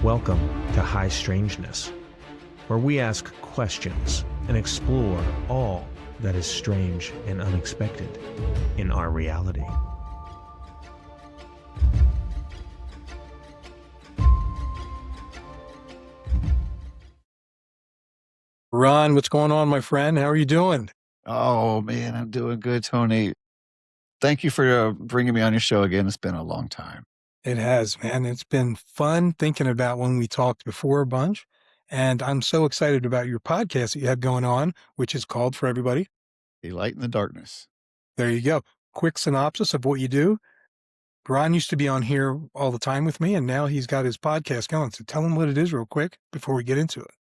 Welcome to High Strangeness, where we ask questions and explore all that is strange and unexpected in our reality. Ron, what's going on, my friend? How are you doing? Oh, man, I'm doing good, Tony. Thank you for bringing me on your show again. It's been a long time. It has, man. It's been fun thinking about when we talked before a bunch. And I'm so excited about your podcast that you have going on, which is called, for everybody, A Light in the Darkness. There you go. Quick synopsis of what you do. Ron used to be on here all the time with me, and now he's got his podcast going. So tell him what it is real quick before we get into it.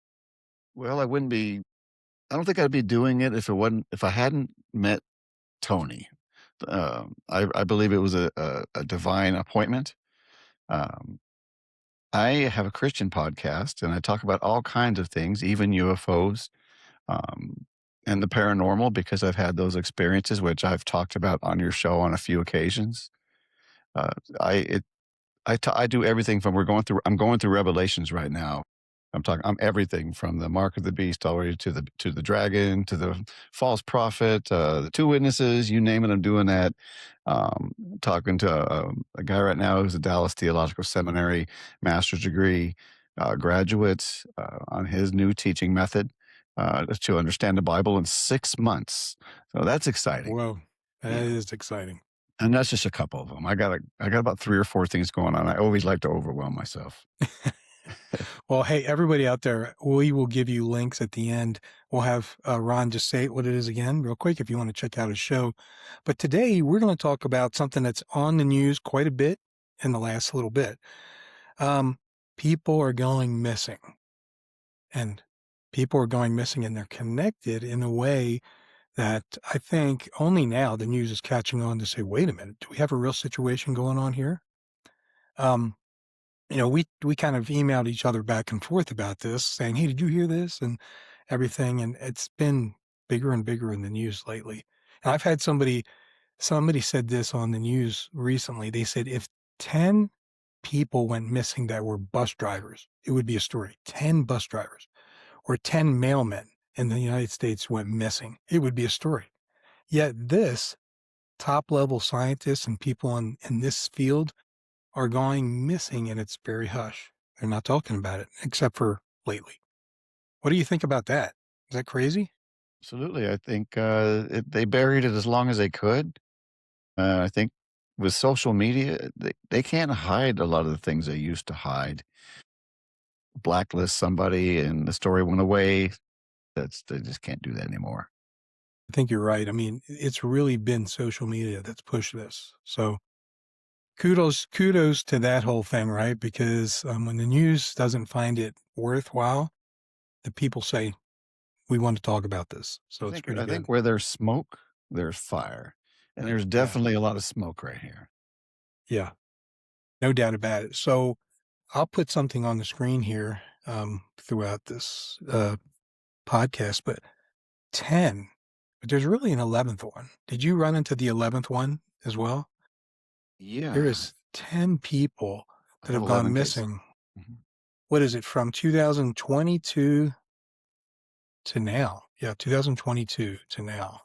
Well, I don't think I'd be doing it if I hadn't met Tony. I believe it was a divine appointment. I have a Christian podcast, and I talk about all kinds of things, even UFOs, and the paranormal, because I've had those experiences, which I've talked about on your show on a few occasions. I do everything from I'm going through Revelations right now. I'm everything from the mark of the beast all the way to the dragon, to the false prophet, the two witnesses, you name it, I'm doing that. Talking to a guy right now who's a Dallas Theological Seminary master's degree graduate on his new teaching method to understand the Bible in 6 months. So that's exciting. Whoa, that is exciting. And that's just a couple of them. I got about 3 or 4 things going on. I always like to overwhelm myself. Well, hey, everybody out there, we will give you links at the end. We'll have Ron just say what it is again real quick if you want to check out his show. But today we're going to talk about something that's on the news quite a bit in the last little bit. People are going missing. And people are going missing, and they're connected in a way that I think only now the news is catching on to say, wait a minute, do we have a real situation going on here? We kind of emailed each other back and forth about this, saying, hey, did you hear this? And everything. And it's been bigger and bigger in the news lately. And I've had somebody said this on the news recently. They said if 10 people went missing that were bus drivers, it would be a story. 10 bus drivers or 10 mailmen in the United States went missing, it would be a story. Yet this top level scientists and people in this field are going missing, and it's very hush. They're not talking about it, except for lately. What do you think about that? Is that crazy? Absolutely. I think they buried it as long as they could. I think with social media, they can't hide a lot of the things they used to hide. Blacklist somebody and the story went away. They just can't do that anymore. I think you're right. I mean, it's really been social media that's pushed this. So kudos to that whole thing, right? Because when the news doesn't find it worthwhile, the people say, we want to talk about this. So it's pretty good. I think where there's smoke, there's fire. And there's definitely a lot of smoke right here. Yeah, no doubt about it. So I'll put something on the screen here throughout this podcast, but 10, but there's really an 11th one. Did you run into the 11th one as well? Yeah. There is 10 people that have gone missing. Mm-hmm. What is it, from 2022 to now? Yeah, 2022 to now.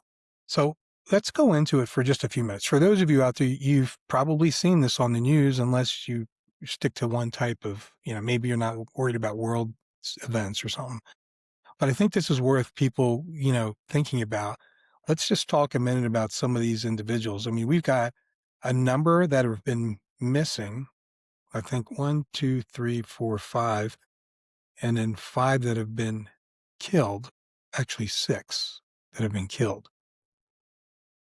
So let's go into it for just a few minutes. For those of you out there, you've probably seen this on the news, unless you stick to one type of, maybe you're not worried about world events or something. But I think this is worth people, thinking about. Let's just talk a minute about some of these individuals. I mean, we've got a number that have been missing. I think 1, 2, 3, 4, 5, and then 5 that have been killed. Actually 6 that have been killed.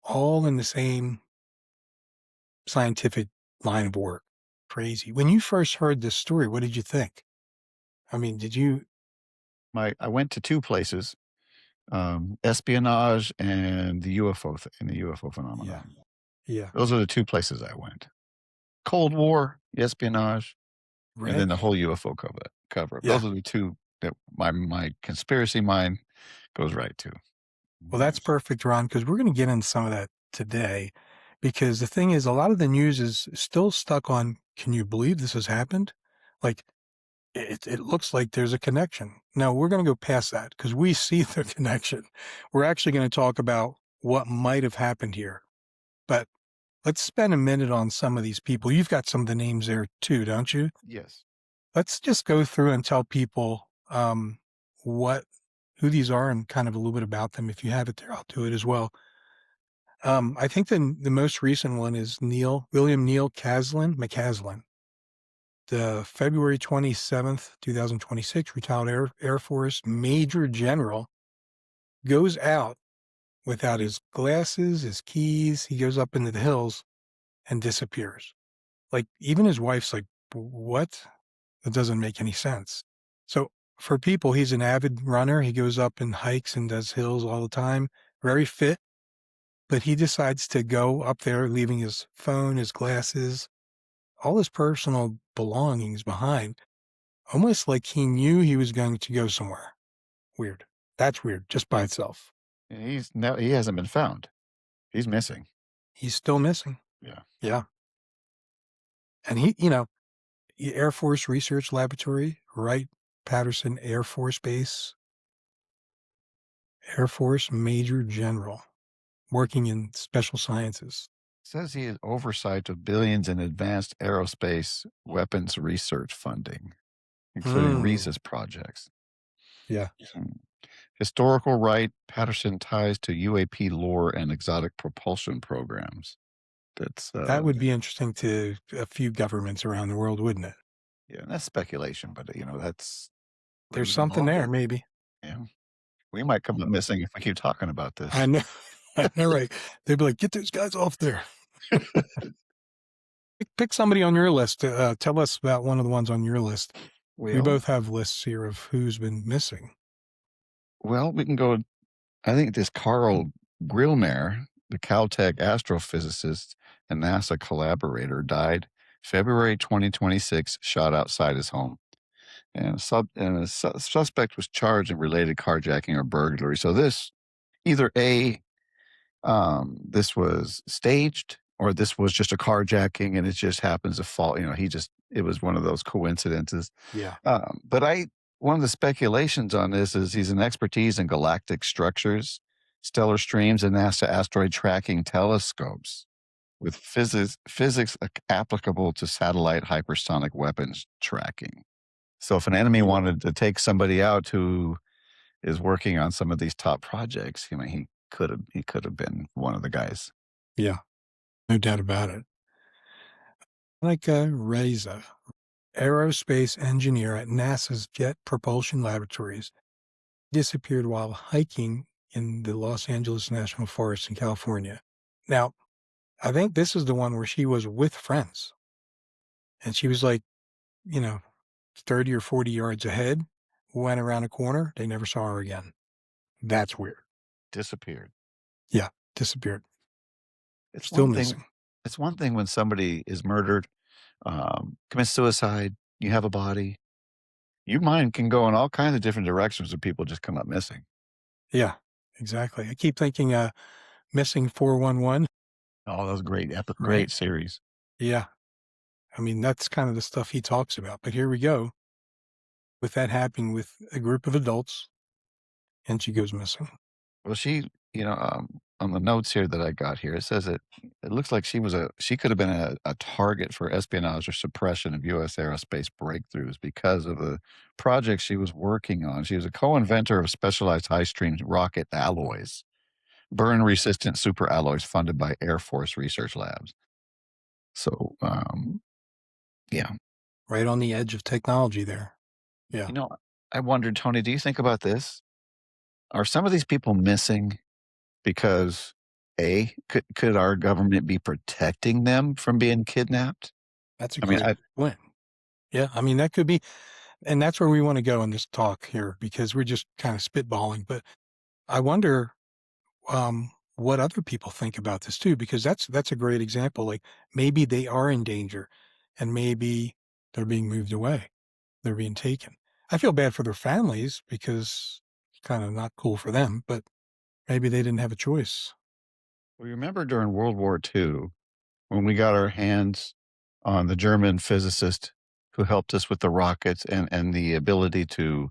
All in the same scientific line of work. Crazy. When you first heard this story, what did you think? I mean, did you? I went to 2 places, espionage and the UFO and the UFO phenomenon. Yeah. Those are the 2 places I went. Cold War, espionage, and then the whole UFO cover. Yeah. Those are the 2 that my conspiracy mind goes right to. Well, that's perfect, Ron, because we're going to get into some of that today. Because the thing is, a lot of the news is still stuck on, can you believe this has happened? Like, it looks like there's a connection. Now, we're going to go past that because we see the connection. We're actually going to talk about what might have happened here. But let's spend a minute on some of these people. You've got some of the names there too, don't you? Yes. Let's just go through and tell people who these are and kind of a little bit about them. If you have it there, I'll do it as well. I think the most recent one is William Neil McCaslen. The February 27th, 2026, retired Air Force Major General goes out without his glasses, his keys. He goes up into the hills and disappears. Like, even his wife's like, what? That doesn't make any sense. So for people, he's an avid runner. He goes up and hikes and does hills all the time, very fit. But he decides to go up there, leaving his phone, his glasses, all his personal belongings behind, almost like he knew he was going to go somewhere. Weird. That's weird just by itself. And he hasn't been found. He's missing. He's still missing. Yeah. Yeah. And he, Air Force Research Laboratory, Wright-Patterson Air Force Base, Air Force Major General, working in special sciences. Says he has oversight of billions in advanced aerospace weapons research funding, including Reza's projects. Yeah. Historical Wright-Patterson ties to UAP lore and exotic propulsion programs. That would be interesting to a few governments around the world, wouldn't it? Yeah, and that's speculation, but that's there's something there, maybe. Yeah, we might come up missing if we keep talking about this. I know, right? They'd be like, "Get those guys off there." Pick somebody on your list. Tell us about one of the ones on your list. We both have lists here of who's been missing. Well, we can go. I think this Carl Grillmer, the Caltech astrophysicist and NASA collaborator, died February 2026, shot outside his home. And a suspect was charged in related carjacking or burglary. So this, either this was staged, or this was just a carjacking and it just happens to fall. It was one of those coincidences. Yeah. But one of the speculations on this is he's an expertise in galactic structures, stellar streams, and NASA asteroid tracking telescopes with physics applicable to satellite hypersonic weapons tracking. So if an enemy wanted to take somebody out who is working on some of these top projects, he could have been one of the guys. Yeah, no doubt about it. Like Reza, aerospace engineer at NASA's Jet Propulsion Laboratories, disappeared while hiking in the Los Angeles National Forest in California. Now, I think this is the one where she was with friends. And she was like, 30 or 40 yards ahead, went around a corner. They never saw her again. That's weird. Disappeared. Yeah, disappeared. It's still missing. It's one thing when somebody is murdered, commits suicide, you have a body. Your mind can go in all kinds of different directions when people just come up missing. Yeah, exactly. I keep thinking Missing 411. Oh, that was great. Great series. Yeah. I mean, that's kind of the stuff he talks about. But here we go with that happening with a group of adults, and she goes missing. Well, she, on the notes here that I got here, it says it looks like she could have been a target for espionage or suppression of U.S. aerospace breakthroughs because of the project she was working on. She was a co-inventor of specialized high-stream rocket alloys, burn-resistant super alloys funded by Air Force Research Labs. So, yeah. Right on the edge of technology there. Yeah. I wondered, Tony, do you think about this? Are some of these people missing because could our government be protecting them from being kidnapped? That's a great point. Yeah, I mean, that could be, and that's where we want to go in this talk here, because we're just kind of spitballing. But I wonder what other people think about this too, because that's a great example. Like, maybe they are in danger, and maybe they're being moved away, they're being taken. I feel bad for their families because it's kind of not cool for them, but maybe they didn't have a choice. Well, you remember during World War II when we got our hands on the German physicist who helped us with the rockets and the ability to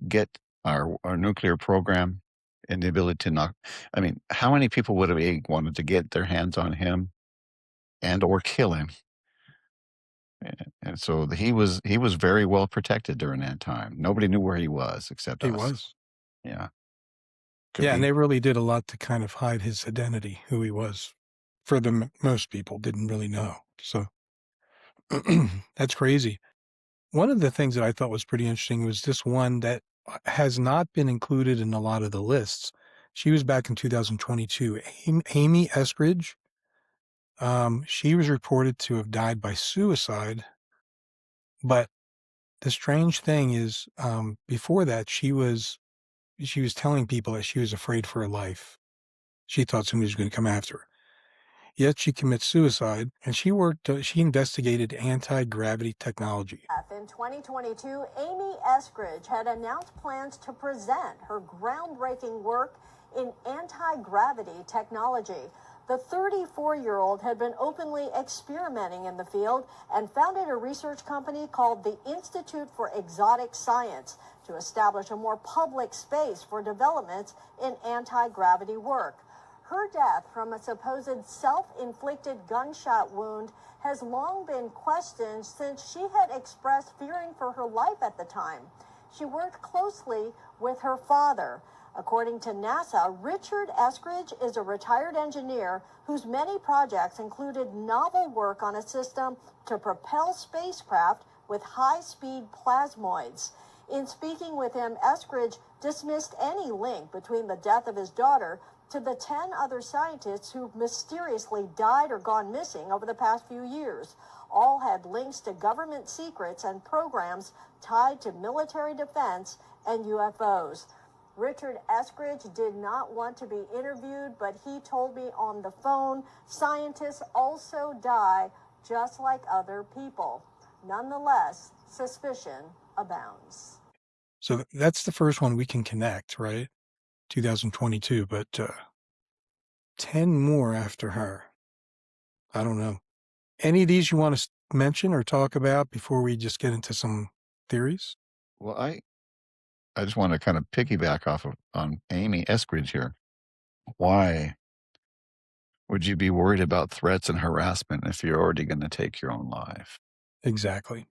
get our nuclear program and the ability to knock. I mean, how many people would have wanted to get their hands on him and or kill him? And so he was very well protected during that time. Nobody knew where he was except He us. was. Yeah. Could Yeah, and be. they really did a lot to kind of hide his identity, who he was. For the most people didn't really know. So that's crazy. One of the things that I thought was pretty interesting was this one that has not been included in a lot of the lists. She was back in 2022. Amy Eskridge. She was reported to have died by suicide, but the strange thing is, before that, she was telling people that she was afraid for her life. She thought somebody was going to come after her. Yet she commits suicide, and she investigated anti-gravity technology. In 2022, Amy Eskridge had announced plans to present her groundbreaking work in anti-gravity technology. The 34-year-old had been openly experimenting in the field and founded a research company called the Institute for Exotic Science to establish a more public space for developments in anti-gravity work. Her death from a supposed self-inflicted gunshot wound has long been questioned since she had expressed fearing for her life at the time. She worked closely with her father. According to NASA, Richard Eskridge is a retired engineer whose many projects included novel work on a system to propel spacecraft with high-speed plasmoids. In speaking with him, Eskridge dismissed any link between the death of his daughter to the 10 other scientists who've mysteriously died or gone missing over the past few years. All had links to government secrets and programs tied to military defense and UFOs. Richard Eskridge did not want to be interviewed, but he told me on the phone, scientists also die just like other people. Nonetheless, suspicion abounds. So that's the first one we can connect, right? 2022, but 10 more after her. I don't know. Any of these you want to mention or talk about before we just get into some theories? Well, I just want to kind of piggyback off of on Amy Eskridge here. Why would you be worried about threats and harassment if you're already going to take your own life? Exactly.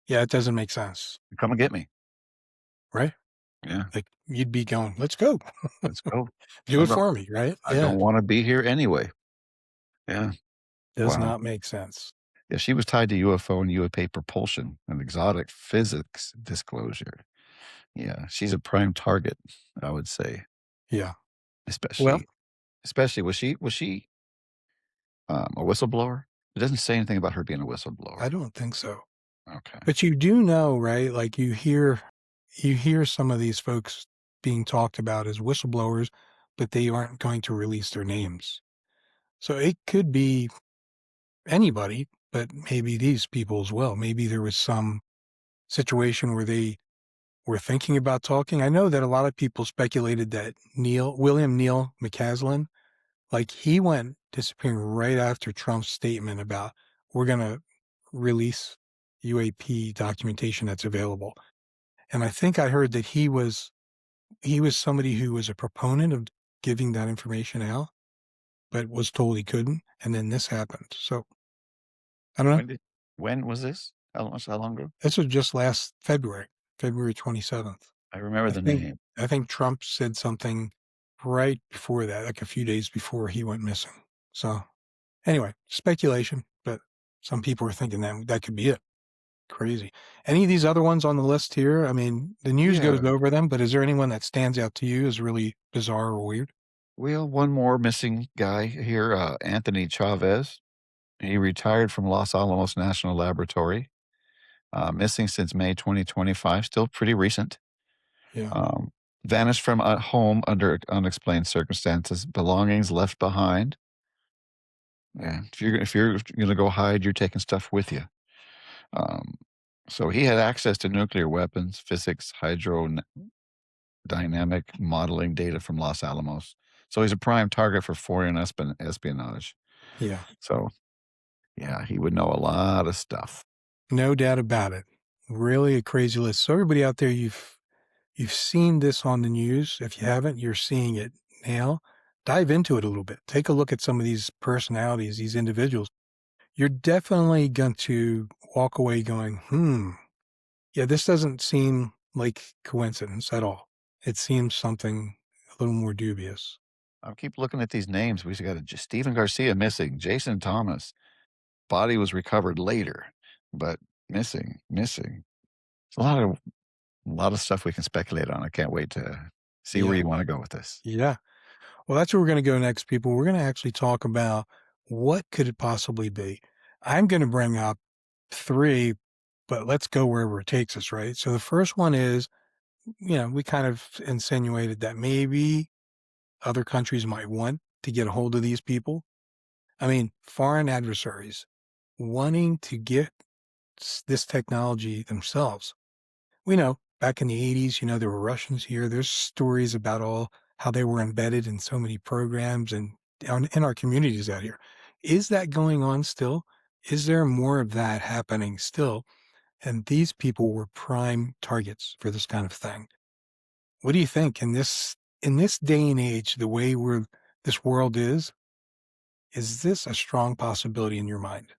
Yeah, it doesn't make sense, Come and get me. right? Yeah, Like you'd be going, let's go. let's go. Do I it don't, for me, right? I Yeah. don't want to be here anyway. Yeah. Does Wow. not make sense. Yeah, she was tied to UFO and UAP propulsion and exotic physics disclosure. Yeah, she's a prime target, I would say. Yeah. Well, Especially was she a whistleblower? It doesn't say anything about her being a whistleblower. I don't think so. Okay. But you do know, right? Like you hear some of these folks being talked about as whistleblowers, but they aren't going to release their names. So it could be anybody, but maybe these people as well. Maybe there was some situation where they were thinking about talking. I know that a lot of people speculated that William Neil McCaslen, like he went disappearing right after Trump's statement about we're going to release UAP documentation that's available. And I think I heard that he was somebody who was a proponent of giving that information out, but was told he couldn't. And then this happened. So I don't know. When was this? How long ago? This was just last February 27th. I remember the name. I think Trump said something right before that, like a few days before he went missing. So anyway, speculation, but some people are thinking that could be it. Crazy. Any of these other ones on the list here? I mean, the news goes over them, but is there anyone that stands out to you as really bizarre or weird? Well, one more missing guy here, Anthony Chavez. He retired from Los Alamos National Laboratory. Missing since May 2025, still pretty recent. Yeah. Vanished from a home under unexplained circumstances, belongings left behind. Yeah, if you're going to go hide, you're taking stuff with you. So he had access to nuclear weapons, physics, hydrodynamic modeling data from Los Alamos. So he's a prime target for foreign espionage. Yeah. So, yeah, he would know a lot of stuff. No doubt about it. Really a crazy list. So everybody out there, you've seen this on the news. If you haven't, you're seeing it now. Dive into it a little bit. Take a look at some of these personalities, these individuals. You're definitely going to walk away going, yeah, this doesn't seem like coincidence at all. It seems something a little more dubious. I keep looking at these names. We got Stephen Garcia missing, Jason Thomas. Body was recovered later, but missing. It's a lot of stuff we can speculate on. I can't wait to see where Yeah. you want to go with this. Yeah. Well, that's where we're going to go next, people. We're going to actually talk about what could it possibly be. I'm going to bring up 3, but let's go wherever it takes us, right? So the first one is, we kind of insinuated that maybe other countries might want to get a hold of these people. I mean, foreign adversaries wanting to get this technology themselves. We know back in the 80s, there were Russians here. There's stories about how they were embedded in so many programs and down in our communities out here. Is that going on still? Is there more of that happening still? And these people were prime targets for this kind of thing. What do you think in this day and age, the way this world is this a strong possibility in your mind?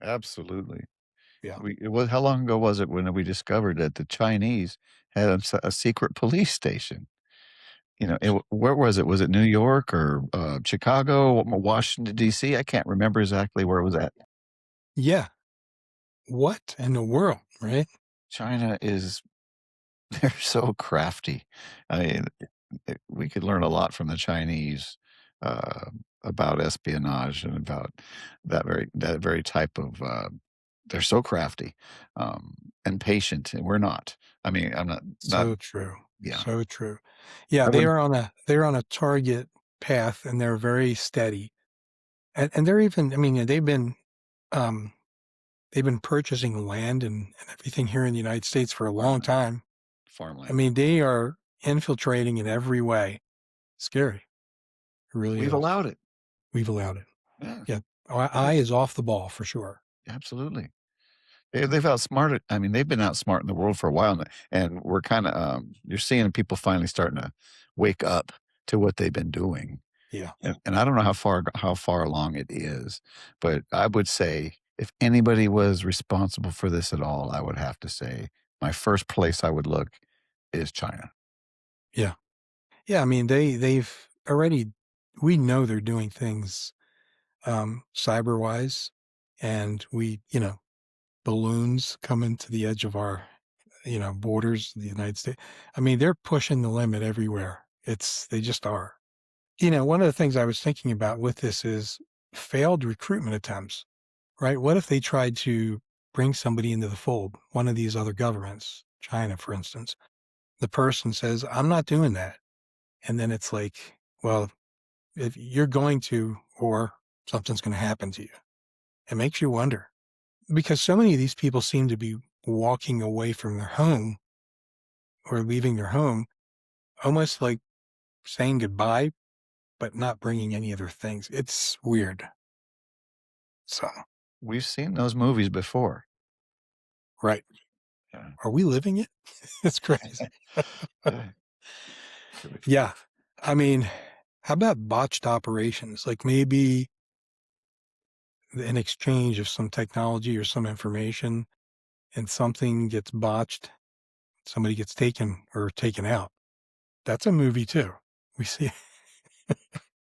Absolutely. Yeah. How long ago was it when we discovered that the Chinese had a secret police station? Where was it? Was it New York or Chicago, Washington, D.C.? I can't remember exactly where it was at. Yeah. What in the world, right? China they're so crafty. I mean, we could learn a lot from the Chinese about espionage and about that very type of, they're so crafty and patient, and we're not. I mean, I'm not. So true. Yeah. So true. Yeah, I they're on a target path and they're very steady. And they're even, I mean, they've been purchasing land and everything here in the United States for a long time. Farmland. I mean, they are infiltrating in every way. Scary. It really is. We've allowed it. We've allowed it. Yeah. Yeah. Our eye is off the ball for sure. Absolutely. They've outsmarted. I mean, they've been outsmarting the world for a while, and we're kind of you're seeing people finally starting to wake up to what they've been doing. Yeah. And I don't know how far along it is, but I would say if anybody was responsible for this at all, I would have to say my first place I would look is China. Yeah. Yeah. I mean, they've already, we know they're doing things cyber wise, and balloons coming to the edge of our, borders of the United States. I mean, they're pushing the limit everywhere. They just are. One of the things I was thinking about with this is failed recruitment attempts, right? What if they tried to bring somebody into the fold, one of these other governments, China, for instance? The person says, I'm not doing that. And then it's like, well, if you're going to, or something's going to happen to you. It makes you wonder, because so many of these people seem to be walking away from their home or leaving their home, almost like saying goodbye, but not bringing any other things. It's weird. So, We've seen those movies before. right. Yeah. Are we living it? It's crazy. Yeah. I mean, how about botched operations? Like maybe an exchange of some technology or some information and something gets botched, somebody gets taken or taken out. That's a movie too. We see.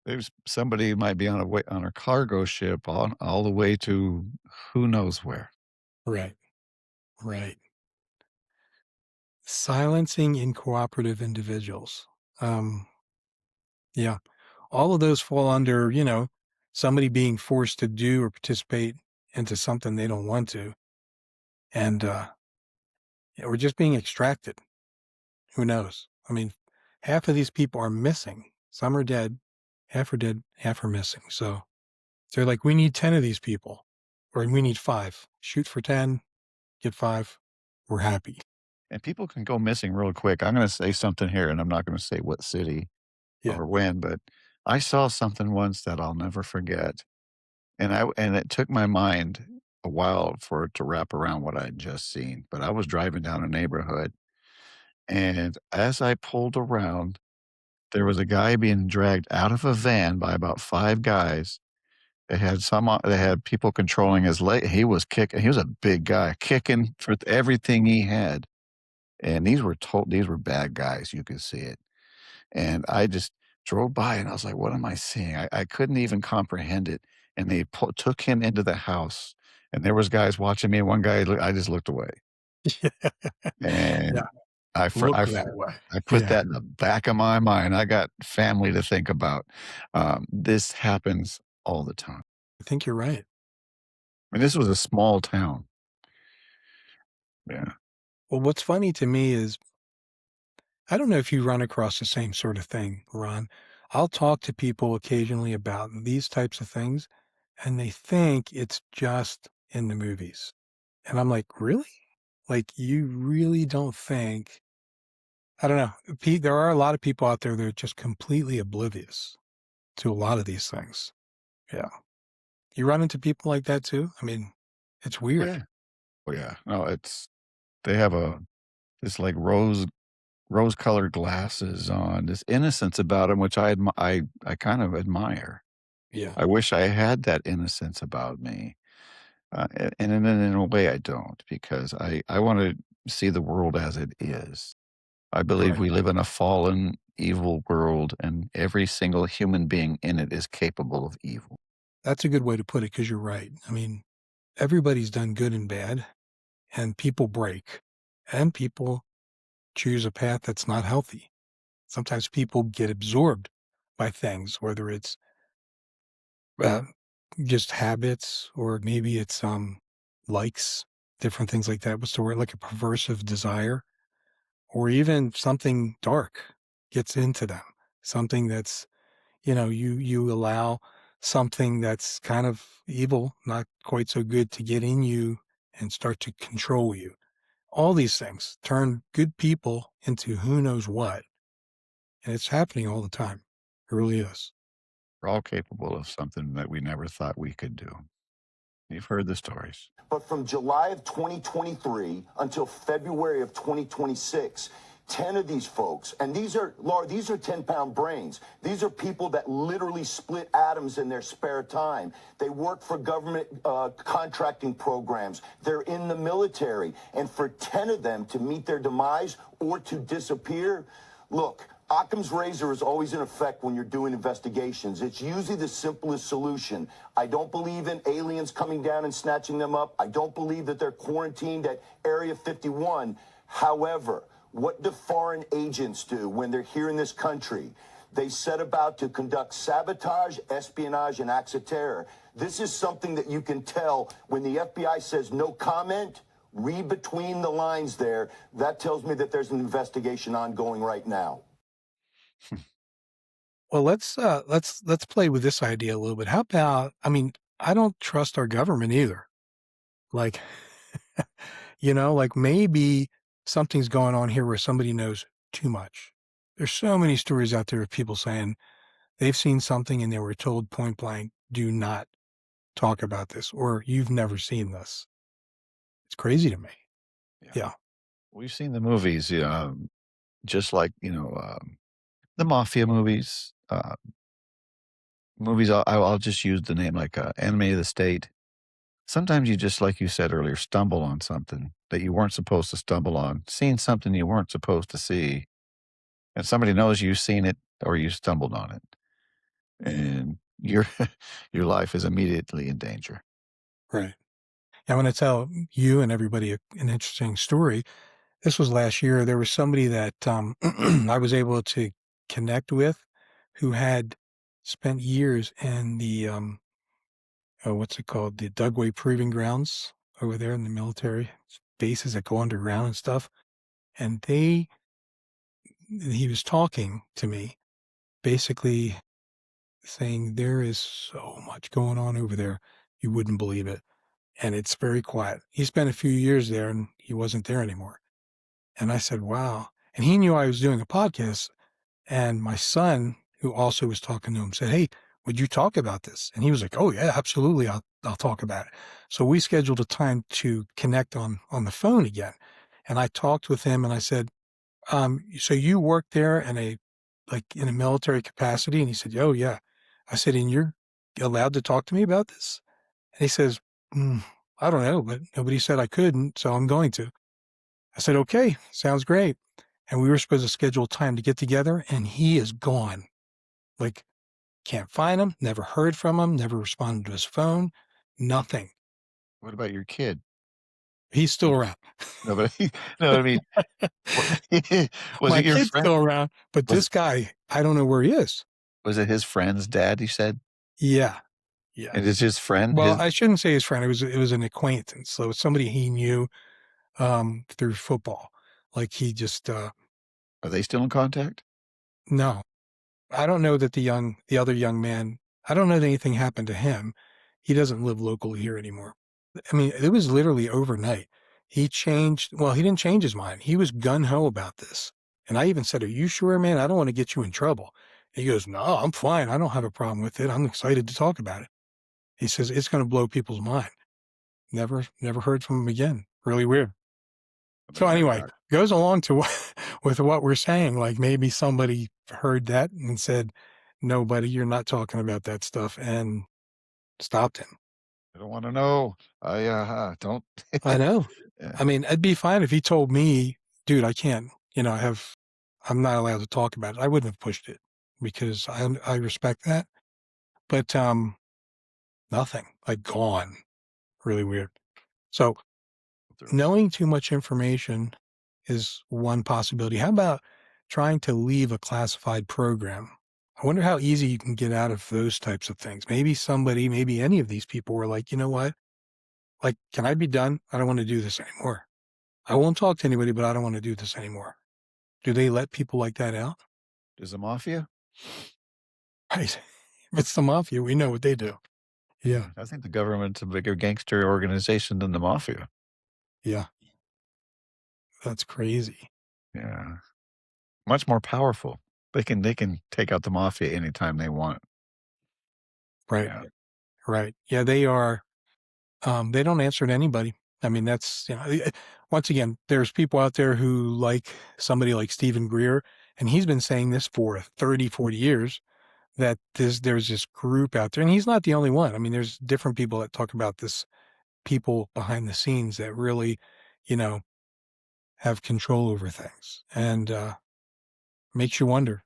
There's somebody who might be on a cargo ship all the way to who knows where. Right. Right. Silencing incooperative individuals. Yeah. All of those fall under, somebody being forced to do or participate into something they don't want to. And we're just being extracted. Who knows? I mean, half of these people are missing. Some are dead, half are missing. So they're like, we need 10 of these people, or we need 5. Shoot for 10, get 5. We're happy. And people can go missing real quick. I'm going to say something here, and I'm not going to say what city or when, but I saw something once that I'll never forget. And it took my mind a while for it to wrap around what I had just seen. But I was driving down a neighborhood, and as I pulled around, there was a guy being dragged out of a van by about 5 guys. They had people controlling his leg. He was kicking. He was a big guy, kicking for everything he had. And these were bad guys. You could see it. And I just drove by and I was like, what am I seeing? I couldn't even comprehend it. And they took him into the house, and there was guys watching me. One guy, I just looked away. And Yeah. I Look that way. put Yeah. that in the back of my mind. I got family to think about. This happens all the time. I think you're right. I mean, this was a small town. Yeah. Well, what's funny to me is, I don't know if you run across the same sort of thing, Ron. I'll talk to people occasionally about these types of things, and they think it's just in the movies. And I'm like, really? Like, you really don't think? I don't know. Pete, there are a lot of people out there that are just completely oblivious to a lot of these things. Yeah. You run into people like that too? I mean, it's weird. Yeah. Oh yeah. No, they have this like rose-colored glasses on, this innocence about them, which I kind of admire. Yeah. I wish I had that innocence about me. And in a way I don't, because I want to see the world as it is. I believe Right. we live in a fallen, evil world, and every single human being in it is capable of evil. That's a good way to put it, because you're right. I mean, everybody's done good and bad, and people break, and people choose a path that's not healthy. Sometimes people get absorbed by things, whether it's uh, just habits, or maybe it's likes, different things like that. What's the word? Like a perversive desire, or even something dark gets into them. Something that's, you allow something that's kind of evil, not quite so good, to get in you and start to control you. All these things turn good people into who knows what. And it's happening all the time. It really is. We're all capable of something that we never thought we could do. You've heard the stories. But from July of 2023 until February of 2026, 10 of these folks, and Laura, these are 10-pound brains. These are people that literally split atoms in their spare time. They work for government contracting programs. They're in the military. And for 10 of them to meet their demise or to disappear, look, Occam's razor is always in effect when you're doing investigations. It's usually the simplest solution. I don't believe in aliens coming down and snatching them up. I don't believe that they're quarantined at Area 51. However, what do foreign agents do when they're here in this country? They set about to conduct sabotage, espionage, and acts of terror. This is something that you can tell when the FBI says no comment. Read between the lines there. That tells me that there's an investigation ongoing right now. Well, let's play with this idea a little bit. How about, I mean, I don't trust our government either. Like, like maybe something's going on here where somebody knows too much. There's so many stories out there of people saying they've seen something and they were told point blank, do not talk about this, or you've never seen this. It's crazy to me. Yeah. We've seen the movies, just like, the mafia movies, I'll just use the name like Enemy of the State. Sometimes you just, like you said earlier, stumble on something that you weren't supposed to stumble on, seeing something you weren't supposed to see, and somebody knows you've seen it or you stumbled on it, and your your life is immediately in danger. Right. I'm going to tell you and everybody an interesting story. This was last year. There was somebody that I was able to connect with who had spent years in the, what's it called? The Dugway Proving Grounds over there in the military bases that go underground and stuff. And he was talking to me, basically saying there is so much going on over there. You wouldn't believe it. And it's very quiet. He spent a few years there and he wasn't there anymore. And I said, wow. And he knew I was doing a podcast. And my son, who also was talking to him, said, hey, would you talk about this? And he was like, oh, yeah, absolutely. I'll talk about it. So we scheduled a time to connect on the phone again. And I talked with him and I said, so you work there in a military capacity? And he said, oh yeah. I said, and you're allowed to talk to me about this? And he says, I don't know, but nobody said I couldn't, so I'm going to. I said, okay, sounds great. And we were supposed to schedule time to get together, and he is gone. Like, can't find him, never heard from him, never responded to his phone, nothing. What about your kid? He's still around. No, but no, I mean, was My it your kid's friend? still around, but Was, this guy, I don't know where he is. was it his friend's dad, you said? Yeah. Yeah. And is his friend? Well, I shouldn't say his friend. It was an acquaintance. So it's somebody he knew through football. Like he just Are they still in contact? no. I don't know that the other young man, I don't know that anything happened to him. He doesn't live locally here anymore. I mean, it was literally overnight. He didn't change his mind. He was gung-ho about this. And I even said, are you sure, man? I don't want to get you in trouble. He goes, no, I'm fine. I don't have a problem with it. I'm excited to talk about it. He says, it's going to blow people's mind. Never heard from him again. Really weird. So anyway, goes along to with what we're saying. Like maybe somebody heard that and said, no, buddy, you're not talking about that stuff, and stopped him. I don't want to know. I don't. I know. Yeah. I mean, it'd be fine if he told me, dude, I can't, I'm not allowed to talk about it. I wouldn't have pushed it because I respect that. But nothing, like gone. Really weird. So knowing too much information is one possibility. How about trying to leave a classified program? I wonder how easy you can get out of those types of things. Maybe any of these people were like, you know what? Like, can I be done? I don't want to do this anymore. I won't talk to anybody, but I don't want to do this anymore. Do they let people like that out? Does the mafia? Right. If it's the mafia, we know what they do. Yeah. I think the government's a bigger gangster organization than the mafia. Yeah. That's crazy. Yeah. Much more powerful. They can take out the mafia anytime they want. Right. Yeah. Right. Yeah, they are. They don't answer to anybody. I mean, that's, once again, there's people out there who like somebody like Stephen Greer, and he's been saying this for 30, 40 years, that there's this group out there, and he's not the only one. I mean, there's different people that talk about this, people behind the scenes that really, have control over things, and makes you wonder.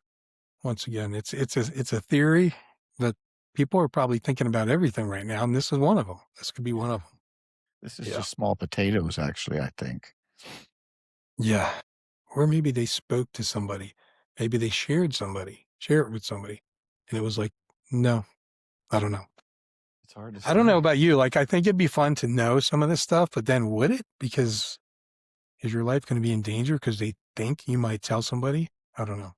Once again, it's a theory that people are probably thinking about everything right now, and this is one of them. This could be one of them. This is just small potatoes, actually, I think. Yeah. Or maybe they spoke to somebody. Maybe they share it with somebody. And it was like, no, I don't know. It's hard to say. I don't know about you. Like, I think it'd be fun to know some of this stuff, but then would it? Because is your life going to be in danger because they think you might tell somebody? I don't know.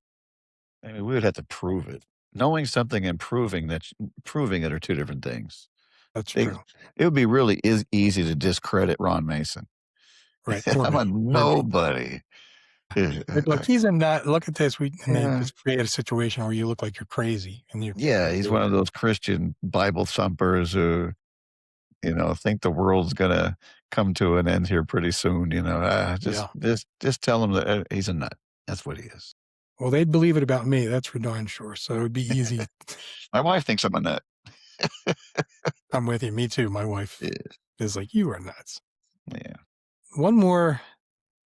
I mean, we would have to prove it. Knowing something and proving it are two different things. That's true. It would be really easy to discredit Ron Mason. Right. I'm a nobody. Look, he's a nut. Look at this. They just create a situation where you look like you're crazy. And he's one of those Christian Bible thumpers who, think the world's going to come to an end here pretty soon. Just tell him that he's a nut. That's what he is. Well, they'd believe it about me. That's for darn sure. So it would be easy. My wife thinks I'm a nut. I'm with you. Me too. My wife is like, you are nuts. Yeah. One more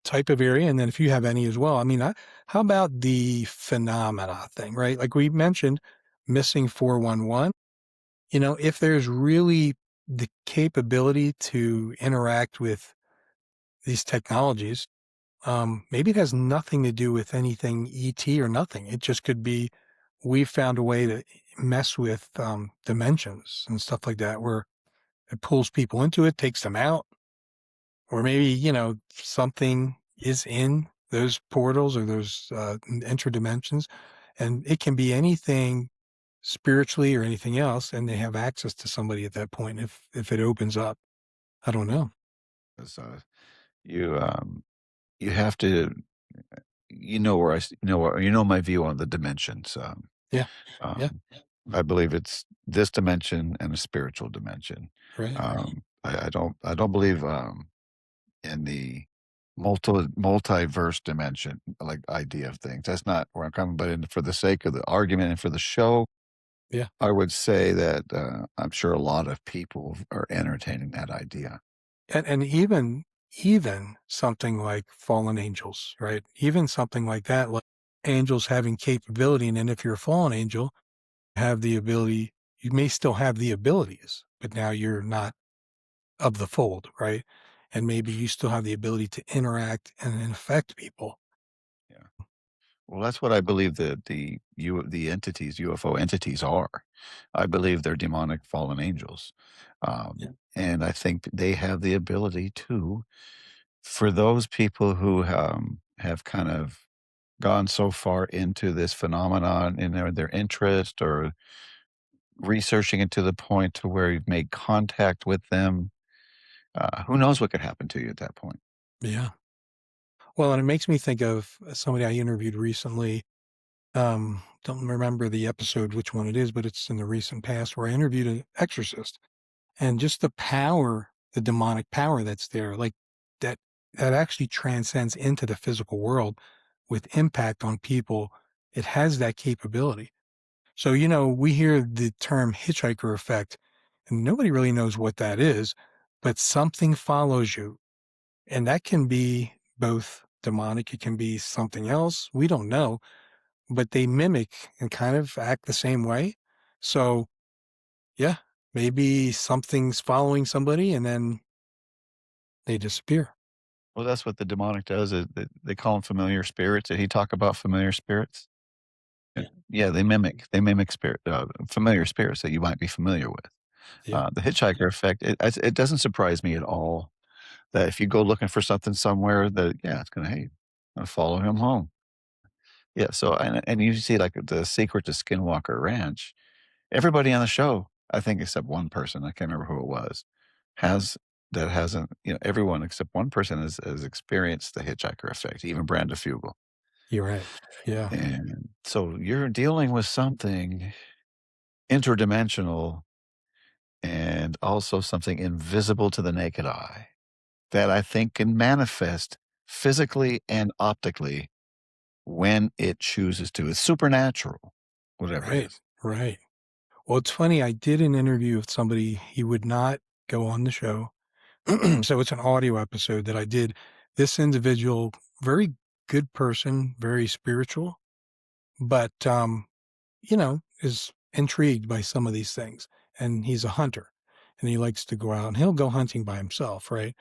type of area, and then if you have any as well. I mean, how about the phenomena thing, right? Like we mentioned, missing 411. If there's really the capability to interact with these technologies, maybe it has nothing to do with anything ET or nothing. It just could be we've found a way to mess with dimensions and stuff like that, where it pulls people into it, takes them out, or maybe, something is in those portals or those interdimensions, and it can be anything spiritually or anything else, and they have access to somebody at that point if it opens up. I don't know. So you have to, where my view on the dimensions. Yeah. I believe it's this dimension and a spiritual dimension. Right. I don't believe in the multiverse dimension like idea of things. That's not where I'm coming. But for the sake of the argument and for the show, Yeah. I would say that I'm sure a lot of people are entertaining that idea. And even something like fallen angels, right? Even something like that, like angels having capability. And then if you're a fallen angel, have the ability, you may still have the abilities, but now you're not of the fold, right? And maybe you still have the ability to interact and affect people. Yeah. Well, that's what I believe the entities, UFO entities are. I believe they're demonic fallen angels. Yeah. And I think they have the ability to, for those people who have kind of gone so far into this phenomenon in their interest or researching it to the point to where you've made contact with them, who knows what could happen to you at that point. Yeah. Well, and it makes me think of somebody I interviewed recently. Don't remember the episode, which one it is, but it's in the recent past where I interviewed an exorcist and just the power, the demonic power that's there, like that, that actually transcends into the physical world with impact on people. It has that capability. So, we hear the term hitchhiker effect and nobody really knows what that is, but something follows you. And that can be both demonic. It can be something else. We don't know, but they mimic and kind of act the same way. So yeah, maybe something's following somebody and then they disappear. Well, that's what the demonic does. Is they call them familiar spirits. Did he talk about familiar spirits? Yeah. Yeah, they mimic familiar spirits that you might be familiar with. Yeah. The hitchhiker effect. It doesn't surprise me at all that if you go looking for something somewhere, that yeah, it's gonna hey, gonna follow him home. Yeah. So and you see like the secret to Skinwalker Ranch. Everybody on the show, I think, except one person, I can't remember who it was, has that hasn't. Everyone except one person has experienced the hitchhiker effect. Even Branda Fugel. You're right. Yeah. And so you're dealing with something interdimensional and also something invisible to the naked eye that I think can manifest physically and optically when it chooses to. It's supernatural, whatever it Right. is. Right. Well, it's funny. I did an interview with somebody. He would not go on the show. So it's an audio episode that I did. This individual, very good person, very spiritual, but, is intrigued by some of these things. And he's a hunter and he likes to go out and he'll go hunting by himself. Right.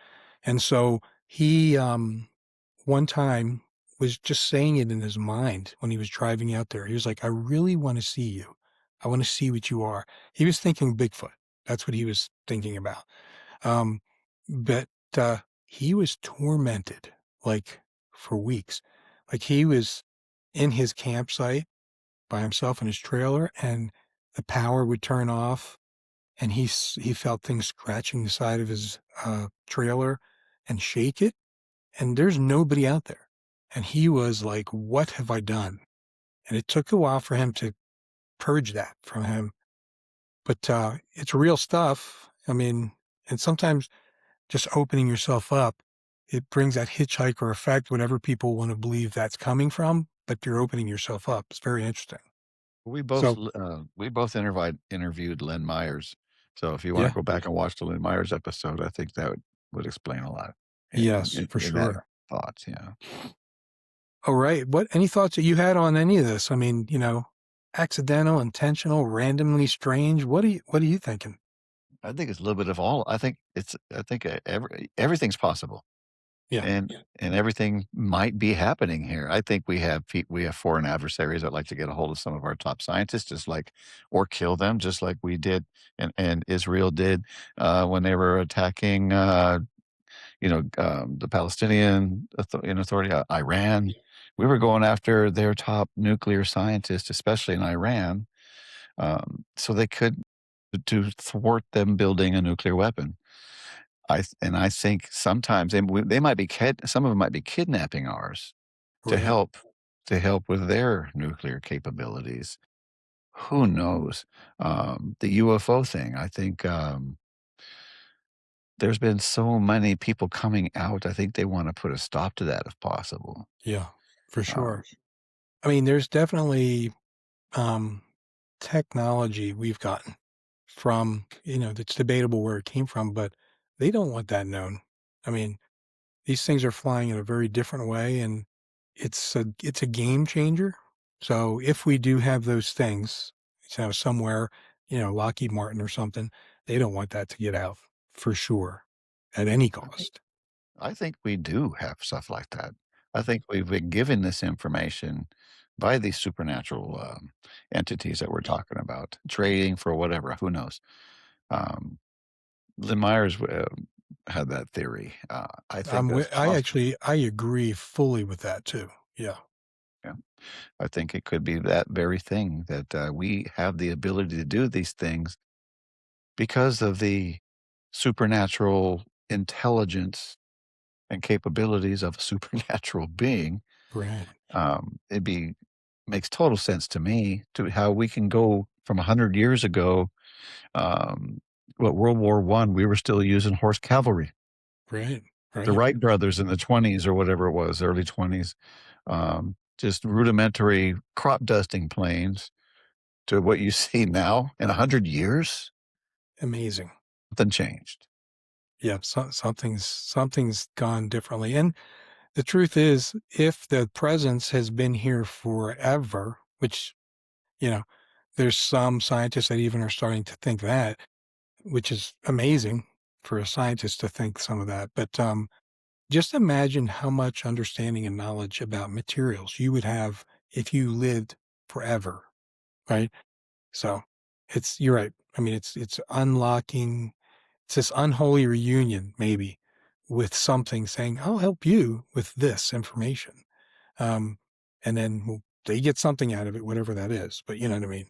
And so he, one time was just saying it in his mind when he was driving out there. He was like, I really want to see you. I want to see what you are. He was thinking Bigfoot. That's what he was thinking about. Um, but he was tormented like for weeks. Like he was in his campsite by himself in his trailer and the power would turn off and he felt things scratching the side of his trailer and shake it and there's nobody out there. And he was like, what have I done? And it took a while for him to purge that from him. But it's real stuff. I mean, and sometimes just opening yourself up, it brings that hitchhiker effect, whatever people want to believe that's coming from, but you're opening yourself up. It's very interesting. So, We both interviewed Lynn Myers. So if you want to yeah, go back and watch the Lynn Myers episode, I think that would explain a lot yes, for in that sure. thoughts. Yeah. All right. Any thoughts that you had on any of this? I mean, accidental, intentional, randomly strange. What are you thinking? I think it's a little bit of all. I think everything's possible. Yeah. And everything might be happening here. I think we have foreign adversaries that like to get a hold of some of our top scientists, just like or kill them, just like we did and Israel did when they were attacking, the Palestinian Authority, Iran. We were going after their top nuclear scientists, especially in Iran, so they could to thwart them building a nuclear weapon. I think sometimes they might be some of them might be kidnapping ours to Right. help with their nuclear capabilities. who knows? The UFO thing, I think there's been so many people coming out. I think they want to put a stop to that if possible. Yeah, for Um, sure. I mean, there's definitely technology we've gotten from, it's debatable where it came from, but they don't want that known. I mean, these things are flying in a very different way, and it's a game changer. So if we do have those things, somewhere, Lockheed Martin or something, they don't want that to get out for sure at any cost. I think we do have stuff like that. I think we've been given this information by these supernatural entities that we're talking about, trading for whatever, who knows. Lynn Myers had that theory. I think that's possible. I agree fully with that too. Yeah. Yeah. I think it could be that very thing that we have the ability to do these things because of the supernatural intelligence and capabilities of a supernatural being. Right. It'd be makes total sense to me to how we can go from 100 years ago. World War One, we were still using horse cavalry. Right. The Wright brothers in the 20s or whatever it was, early 20s, just rudimentary crop dusting planes to what you see now in 100 years. Amazing. Nothing changed. Yeah, something's gone differently. And the truth is, if the presence has been here forever, which, there's some scientists that even are starting to think that, which is amazing for a scientist to think some of that. But just imagine how much understanding and knowledge about materials you would have if you lived forever, right? So you're right. I mean, it's unlocking. It's this unholy reunion, maybe, with something saying, "I'll help you with this information," and then they get something out of it, whatever that is. But you know what I mean?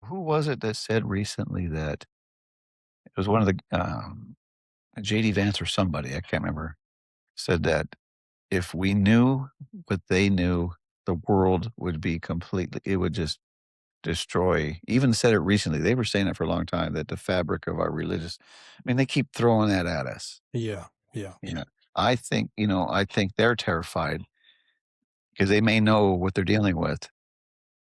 Who was it that said recently that it was one of the JD Vance or somebody, I can't remember, said that if we knew what they knew, the world would be it would just destroy. Even said it recently. They were saying it for a long time that the fabric of our they keep throwing that at us. Yeah, yeah. I think they're terrified because they may know what they're dealing with,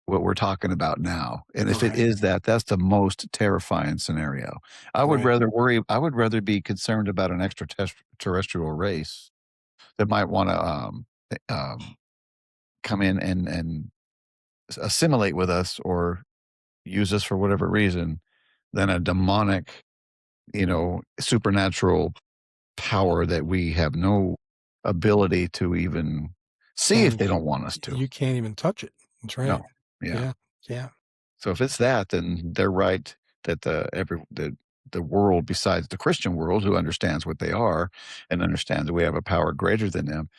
what we're talking about now. And if it is that's the most terrifying scenario. I would rather be concerned about an extraterrestrial race that might want to come in and assimilate with us or use us for whatever reason than a demonic, supernatural power that we have no ability to even see if they don't want us to. You can't even touch it. That's right. No. Yeah. Yeah. So if it's that, then they're right that the world, besides the Christian world, who understands what they are and understands that we have a power greater than them,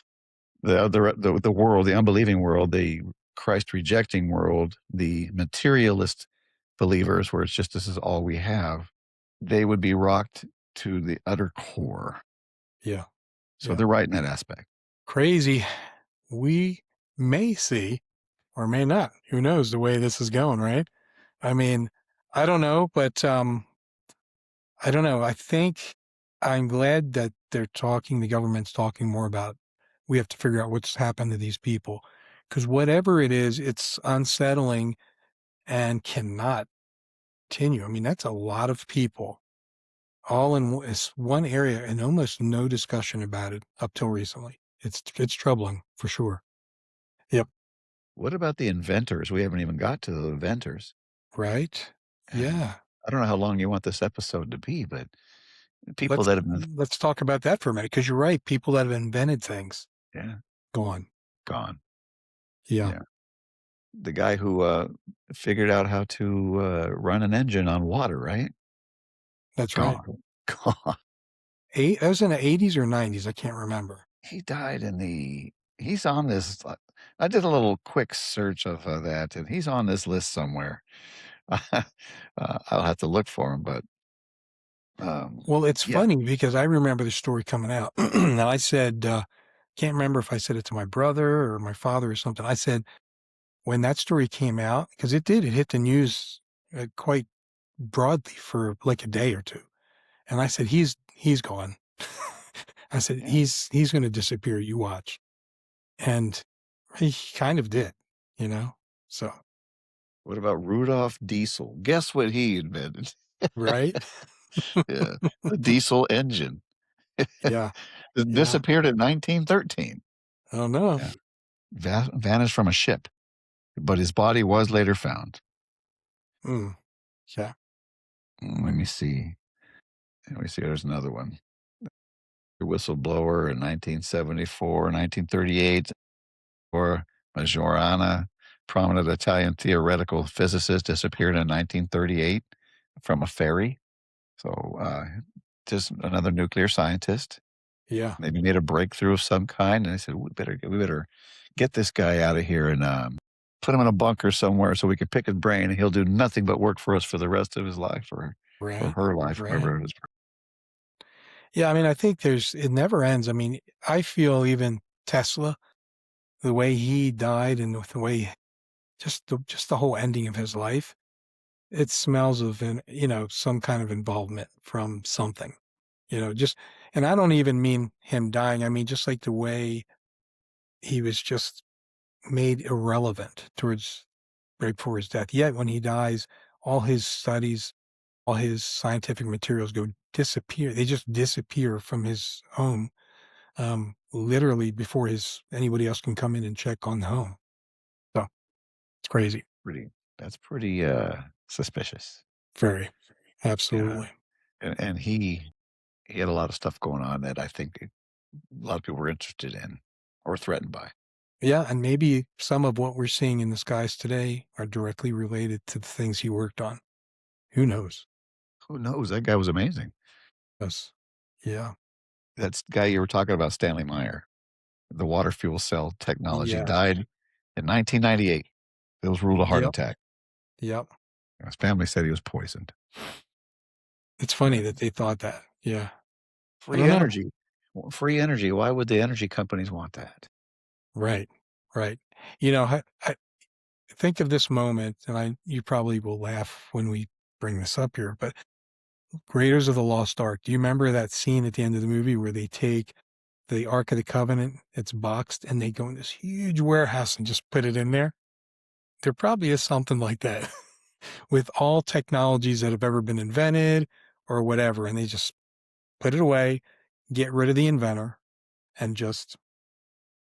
the world, the unbelieving world, the Christ rejecting world, the materialist believers, where it's just this is all we have, they would be rocked to the utter core. Yeah. So they're right in that aspect. Crazy. We may see or may not. Who knows the way this is going, right? I mean, I don't know, but I don't know. I think I'm glad that the government's talking more about we have to figure out what's happened to these people. Because whatever it is, it's unsettling and cannot continue. I mean, that's a lot of people all in one area and almost no discussion about it up till recently. It's troubling for sure. Yep. What about the inventors? We haven't even got to the inventors. Right. Yeah. I don't know how long you want this episode to be, but let's talk about that for a minute, because you're right. People that have invented things. Yeah. Gone. Yeah. The guy who figured out how to run an engine on water, right? That's right. Gone. That was in the 80s or 90s. I can't remember. He died he's on this. I did a little quick search of that, and he's on this list somewhere. I'll have to look for him, but. Well, it's funny because I remember the story coming out, and I said, can't remember if I said it to my brother or my father or something. I said, when that story came out, because it hit the news quite broadly for like a day or two. And I said, he's gone. I said, Yeah. he's going to disappear. You watch. And he kind of did, you know? So, What about Rudolf Diesel? Guess what he invented? right? Yeah, the diesel engine. Yeah. It Yeah. disappeared in 1913. I don't know. Yeah. Vanished from a ship, but his body was later found. Mm. Yeah. Let me see. There's another one. The whistleblower in 1974, 1938, or Majorana, prominent Italian theoretical physicist, disappeared in 1938 from a ferry. So just another nuclear scientist. Yeah. Maybe made a breakthrough of some kind, and I said, we better get this guy out of here and put him in a bunker somewhere so we can pick his brain, and he'll do nothing but work for us for the rest of his life, or Right. her life, Right. whoever it is. Yeah. I mean, I think it never ends. I mean, I feel even Tesla, the way he died and the way just the whole ending of his life, it smells of some kind of involvement from something, and I don't even mean him dying. I mean, just like the way he was just made irrelevant towards right before his death. Yet when he dies, all his studies, all his scientific materials disappear. They just disappear from his home, literally before anybody else can come in and check on the home. So it's crazy. That's pretty suspicious. Very, absolutely. And he had a lot of stuff going on that I think a lot of people were interested in or threatened by. Yeah, and maybe some of what we're seeing in the skies today are directly related to the things he worked on. Who knows? Who knows? That guy was amazing. Yes. Yeah. That's the guy you were talking about, Stanley Meyer. The water fuel cell technology Yeah. died in 1998. It was ruled a heart attack. Yep. His family said he was poisoned. It's funny that they thought that. Yeah. Free energy. Free energy. Why would the energy companies want that? Right. Right. I think of this moment, and you probably will laugh when we bring this up here, but Raiders of the Lost Ark. Do you remember that scene at the end of the movie where they take the Ark of the Covenant, it's boxed, and they go in this huge warehouse and just put it in there? There probably is something like that with all technologies that have ever been invented or whatever, and they just put it away, get rid of the inventor, and just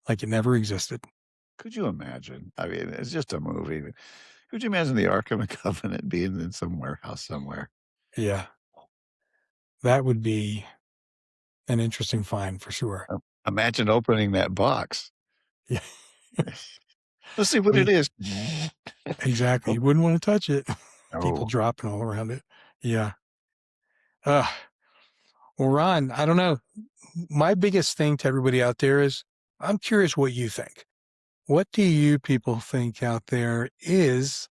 like it never existed. Could you imagine? I mean, it's just a movie. Could you imagine the Ark of the Covenant being in some warehouse somewhere? Yeah. That would be an interesting find for sure. Imagine opening that box. Yeah. Let's see what it is. Exactly. You wouldn't want to touch it. People Oh. dropping all around it. Yeah. Well, Ron, I don't know. My biggest thing to everybody out there is I'm curious what you think. What do you people think out there is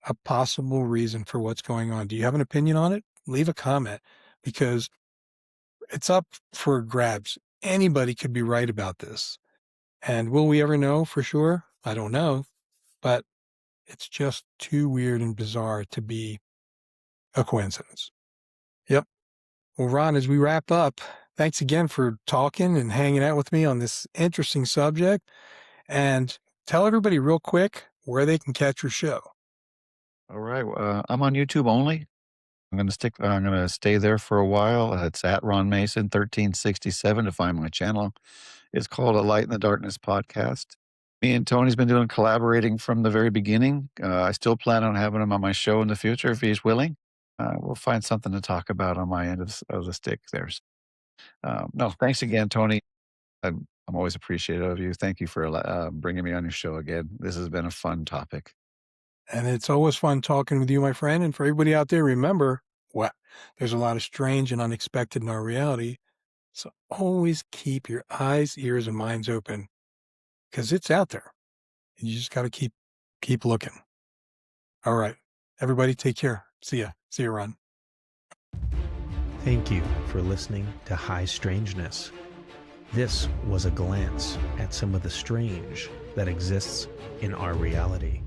a possible reason for what's going on? Do you have an opinion on it? Leave a comment because it's up for grabs. Anybody could be right about this. And will we ever know for sure? I don't know. But it's just too weird and bizarre to be a coincidence. Yep. Well, Ron, as we wrap up, thanks again for talking and hanging out with me on this interesting subject. And tell everybody real quick where they can catch your show. All right. I'm on YouTube only. I'm going to stay there for a while. It's at Ron Mason 1367 to find my channel. It's called A Light in the Darkness podcast. Me and Tony's been doing collaborating from the very beginning. I still plan on having him on my show in the future if he's willing. We'll find something to talk about on my end of the stick there. No, thanks again, Tony. I'm always appreciative of you. Thank you for bringing me on your show again. This has been a fun topic. And it's always fun talking with you, my friend. And for everybody out there, remember, there's a lot of strange and unexpected in our reality. So always keep your eyes, ears, and minds open because it's out there. And you just got to keep looking. All right. Everybody take care. See ya. See you, Ron. Thank you for listening to High Strangeness. This was a glance at some of the strange that exists in our reality.